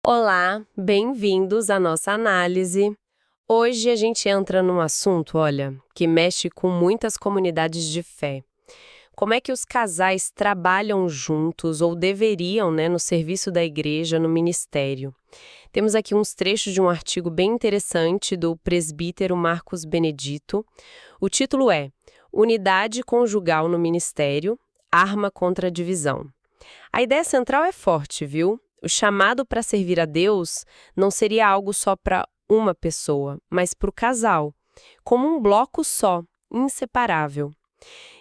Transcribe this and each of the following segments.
Olá, bem-vindos à nossa análise. Hoje a gente entra num assunto, olha, que mexe com muitas comunidades de fé. Como é que os casais trabalham juntos, ou deveriam, né, no serviço da igreja, no ministério? Temos aqui uns trechos de um artigo bem interessante do presbítero Marcos Benedito. O título é Unidade Conjugal no Ministério, Arma contra a Divisão. A ideia central é forte, viu? O chamado para servir a Deus não seria algo só para uma pessoa, mas para o casal, como um bloco só, inseparável.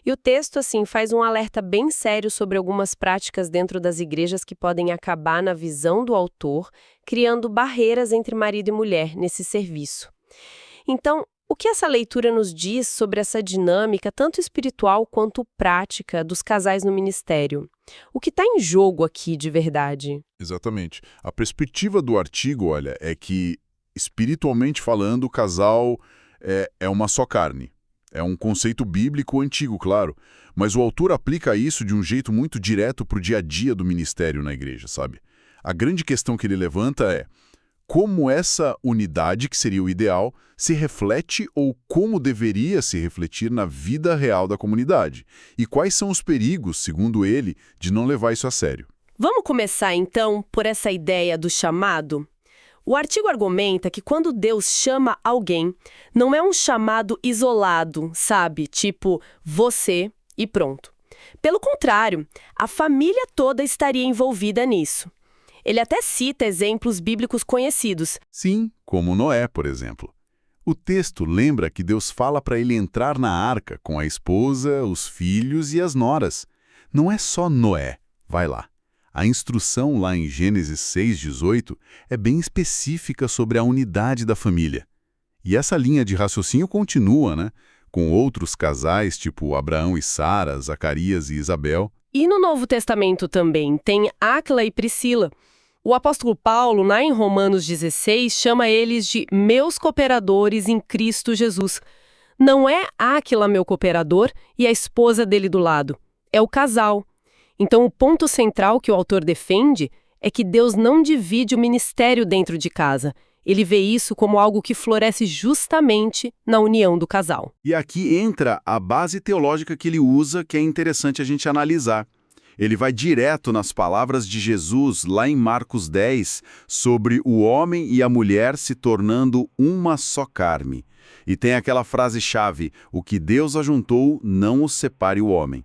E o texto, assim, faz um alerta bem sério sobre algumas práticas dentro das igrejas que podem acabar, na visão do autor, criando barreiras entre marido e mulher nesse serviço. Então, o que essa leitura nos diz sobre essa dinâmica, tanto espiritual quanto prática, dos casais no ministério? O que está em jogo aqui de verdade? Exatamente. A perspectiva do artigo, olha, é que, espiritualmente falando, o casal é uma só carne. É um conceito bíblico antigo, claro, mas o autor aplica isso de um jeito muito direto para o dia a dia do ministério na igreja, sabe? A grande questão que ele levanta é como essa unidade, que seria o ideal, se reflete ou como deveria se refletir na vida real da comunidade. E quais são os perigos, segundo ele, de não levar isso a sério. Vamos começar, então, por essa ideia do chamado? O artigo argumenta que quando Deus chama alguém, não é um chamado isolado, sabe? Tipo, você e pronto. Pelo contrário, a família toda estaria envolvida nisso. Ele até cita exemplos bíblicos conhecidos. Sim, como Noé, por exemplo. O texto lembra que Deus fala para ele entrar na arca com a esposa, os filhos e as noras. Não é só Noé, vai lá. A instrução lá em Gênesis 6:18 é bem específica sobre a unidade da família. E essa linha de raciocínio continua, né? Com outros casais, tipo Abraão e Sara, Zacarias e Isabel. E no Novo Testamento também tem Áquila e Priscila. O apóstolo Paulo, lá em Romanos 16, chama eles de meus cooperadores em Cristo Jesus. Não é Áquila meu cooperador e a esposa dele do lado. É o casal. Então, o ponto central que o autor defende é que Deus não divide o ministério dentro de casa. Ele vê isso como algo que floresce justamente na união do casal. E aqui entra a base teológica que ele usa, que é interessante a gente analisar. Ele vai direto nas palavras de Jesus, lá em Marcos 10, sobre o homem e a mulher se tornando uma só carne. E tem aquela frase-chave, o que Deus ajuntou, não o separe o homem.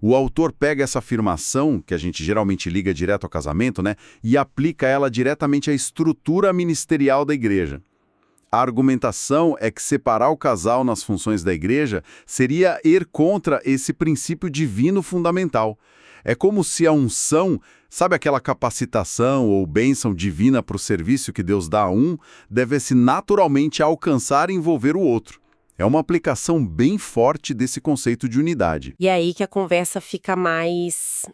O autor pega essa afirmação, que a gente geralmente liga direto ao casamento, né, e aplica ela diretamente à estrutura ministerial da igreja. A argumentação é que separar o casal nas funções da igreja seria ir contra esse princípio divino fundamental. É como se a unção, sabe aquela capacitação ou bênção divina para o serviço que Deus dá a um, devesse naturalmente alcançar e envolver o outro. É uma aplicação bem forte desse conceito de unidade. E é aí que a conversa fica mais,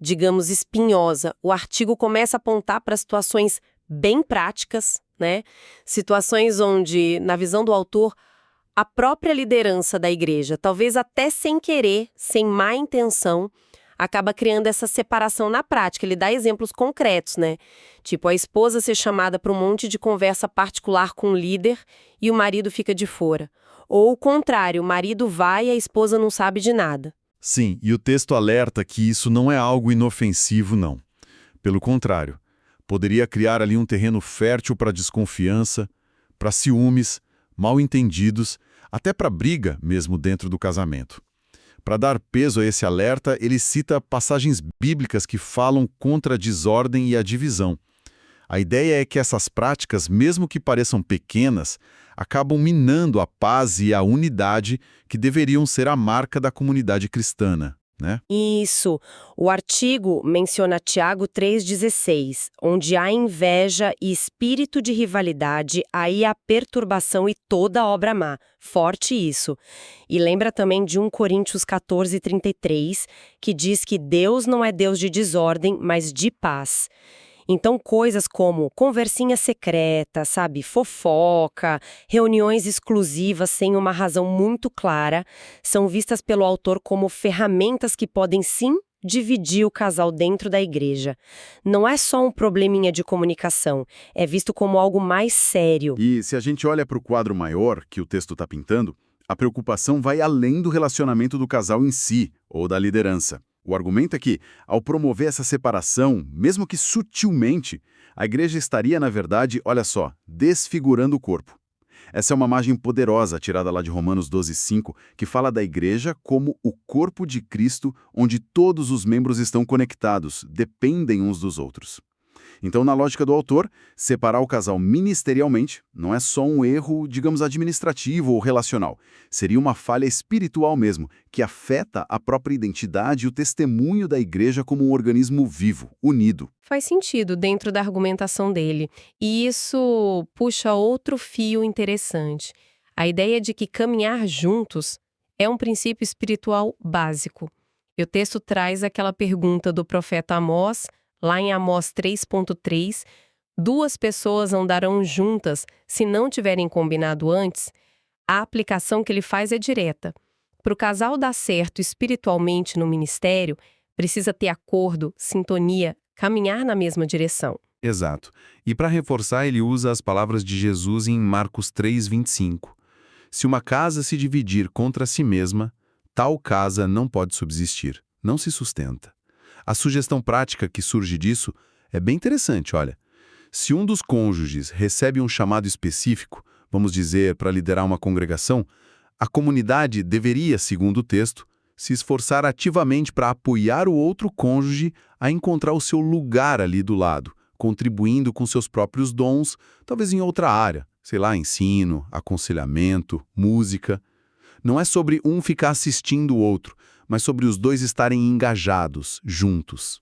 digamos, espinhosa. O artigo começa a apontar para situações bem práticas, né? Situações onde, na visão do autor, a própria liderança da igreja, talvez até sem querer, sem má intenção, acaba criando essa separação na prática. Ele dá exemplos concretos, né? Tipo, a esposa ser chamada para um monte de conversa particular com o líder e o marido fica de fora. Ou o contrário, o marido vai e a esposa não sabe de nada. Sim, e o texto alerta que isso não é algo inofensivo, não. Pelo contrário, poderia criar ali um terreno fértil para desconfiança, para ciúmes, mal-entendidos, até para briga mesmo dentro do casamento. Para dar peso a esse alerta, ele cita passagens bíblicas que falam contra a desordem e a divisão. A ideia é que essas práticas, mesmo que pareçam pequenas, acabam minando a paz e a unidade que deveriam ser a marca da comunidade cristã, né? Isso. O artigo menciona Tiago 3,16, onde há inveja e espírito de rivalidade, aí há perturbação e toda obra má. Forte isso. E lembra também de 1 Coríntios 14:33, que diz que Deus não é Deus de desordem, mas de paz. Então, coisas como conversinha secreta, sabe, fofoca, reuniões exclusivas sem uma razão muito clara, são vistas pelo autor como ferramentas que podem sim dividir o casal dentro da igreja. Não é só um probleminha de comunicação, é visto como algo mais sério. E se a gente olha para o quadro maior que o texto está pintando, a preocupação vai além do relacionamento do casal em si, ou da liderança. O argumento é que, ao promover essa separação, mesmo que sutilmente, a igreja estaria, na verdade, olha só, desfigurando o corpo. Essa é uma imagem poderosa tirada lá de Romanos 12:5, que fala da igreja como o corpo de Cristo, onde todos os membros estão conectados, dependem uns dos outros. Então, na lógica do autor, separar o casal ministerialmente não é só um erro, digamos, administrativo ou relacional. Seria uma falha espiritual mesmo, que afeta a própria identidade e o testemunho da igreja como um organismo vivo, unido. Faz sentido dentro da argumentação dele. E isso puxa outro fio interessante. A ideia de que caminhar juntos é um princípio espiritual básico. E o texto traz aquela pergunta do profeta Amós, lá em Amós 3.3, 2 pessoas andarão juntas se não tiverem combinado antes. A aplicação que ele faz é direta. Para o casal dar certo espiritualmente no ministério, precisa ter acordo, sintonia, caminhar na mesma direção. Exato. E para reforçar, ele usa as palavras de Jesus em Marcos 3:25. Se uma casa se dividir contra si mesma, tal casa não pode subsistir, não se sustenta. A sugestão prática que surge disso é bem interessante, olha. Se um dos cônjuges recebe um chamado específico, vamos dizer, para liderar uma congregação, a comunidade deveria, segundo o texto, se esforçar ativamente para apoiar o outro cônjuge a encontrar o seu lugar ali do lado, contribuindo com seus próprios dons, talvez em outra área, sei lá, ensino, aconselhamento, música. Não é sobre um ficar assistindo o outro, mas sobre os dois estarem engajados, juntos.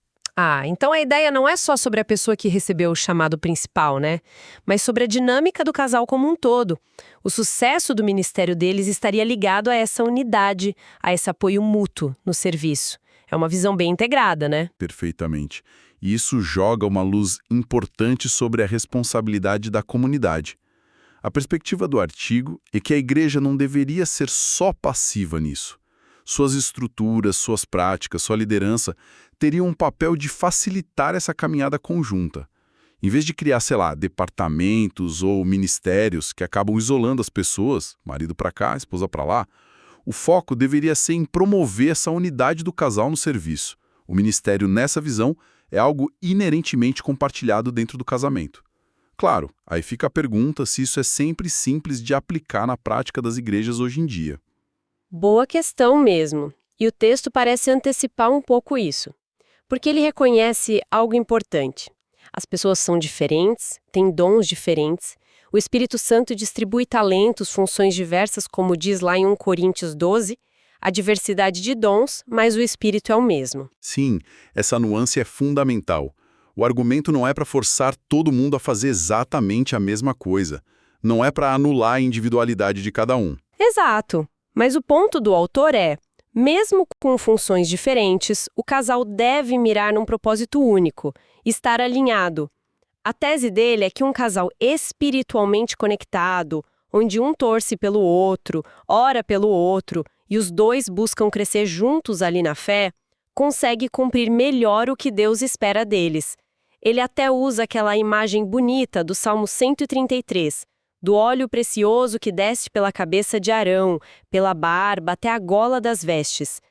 Então a ideia não é só sobre a pessoa que recebeu o chamado principal, né? Mas sobre a dinâmica do casal como um todo. O sucesso do ministério deles estaria ligado a essa unidade, a esse apoio mútuo no serviço. É uma visão bem integrada, né? Perfeitamente. E isso joga uma luz importante sobre a responsabilidade da comunidade. A perspectiva do artigo é que a igreja não deveria ser só passiva nisso. Suas estruturas, suas práticas, sua liderança teriam um papel de facilitar essa caminhada conjunta. Em vez de criar, sei lá, departamentos ou ministérios que acabam isolando as pessoas, marido para cá, esposa para lá, o foco deveria ser em promover essa unidade do casal no serviço. O ministério, nessa visão, é algo inerentemente compartilhado dentro do casamento. Claro, aí fica a pergunta se isso é sempre simples de aplicar na prática das igrejas hoje em dia. Boa questão mesmo. E o texto parece antecipar um pouco isso. Porque ele reconhece algo importante. As pessoas são diferentes, têm dons diferentes. O Espírito Santo distribui talentos, funções diversas, como diz lá em 1 Coríntios 12, a diversidade de dons, mas o Espírito é o mesmo. Sim, essa nuance é fundamental. O argumento não é para forçar todo mundo a fazer exatamente a mesma coisa. Não é para anular a individualidade de cada um. Exato. Mas o ponto do autor é, mesmo com funções diferentes, o casal deve mirar num propósito único, estar alinhado. A tese dele é que um casal espiritualmente conectado, onde um torce pelo outro, ora pelo outro, e os dois buscam crescer juntos ali na fé, consegue cumprir melhor o que Deus espera deles. Ele até usa aquela imagem bonita do Salmo 133, do óleo precioso que desce pela cabeça de Arão, pela barba até a gola das vestes.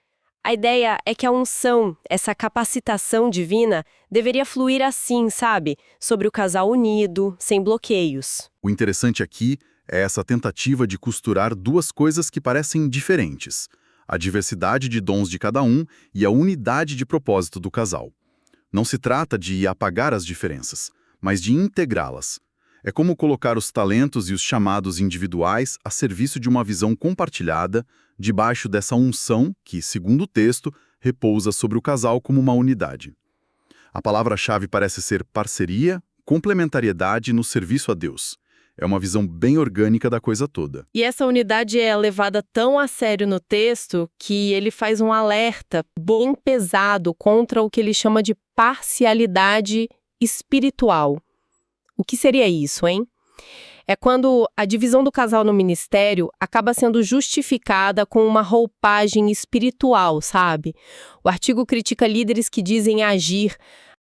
A ideia é que a unção, essa capacitação divina, deveria fluir assim, sabe? Sobre o casal unido, sem bloqueios. O interessante aqui é essa tentativa de costurar duas coisas que parecem diferentes: a diversidade de dons de cada um e a unidade de propósito do casal. Não se trata de apagar as diferenças, mas de integrá-las. É como colocar os talentos e os chamados individuais a serviço de uma visão compartilhada, debaixo dessa unção que, segundo o texto, repousa sobre o casal como uma unidade. A palavra-chave parece ser parceria, complementariedade no serviço a Deus. É uma visão bem orgânica da coisa toda. E essa unidade é levada tão a sério no texto que ele faz um alerta bem pesado contra o que ele chama de parcialidade espiritual. O que seria isso, hein? É quando a divisão do casal no ministério acaba sendo justificada com uma roupagem espiritual, sabe? O artigo critica líderes que dizem agir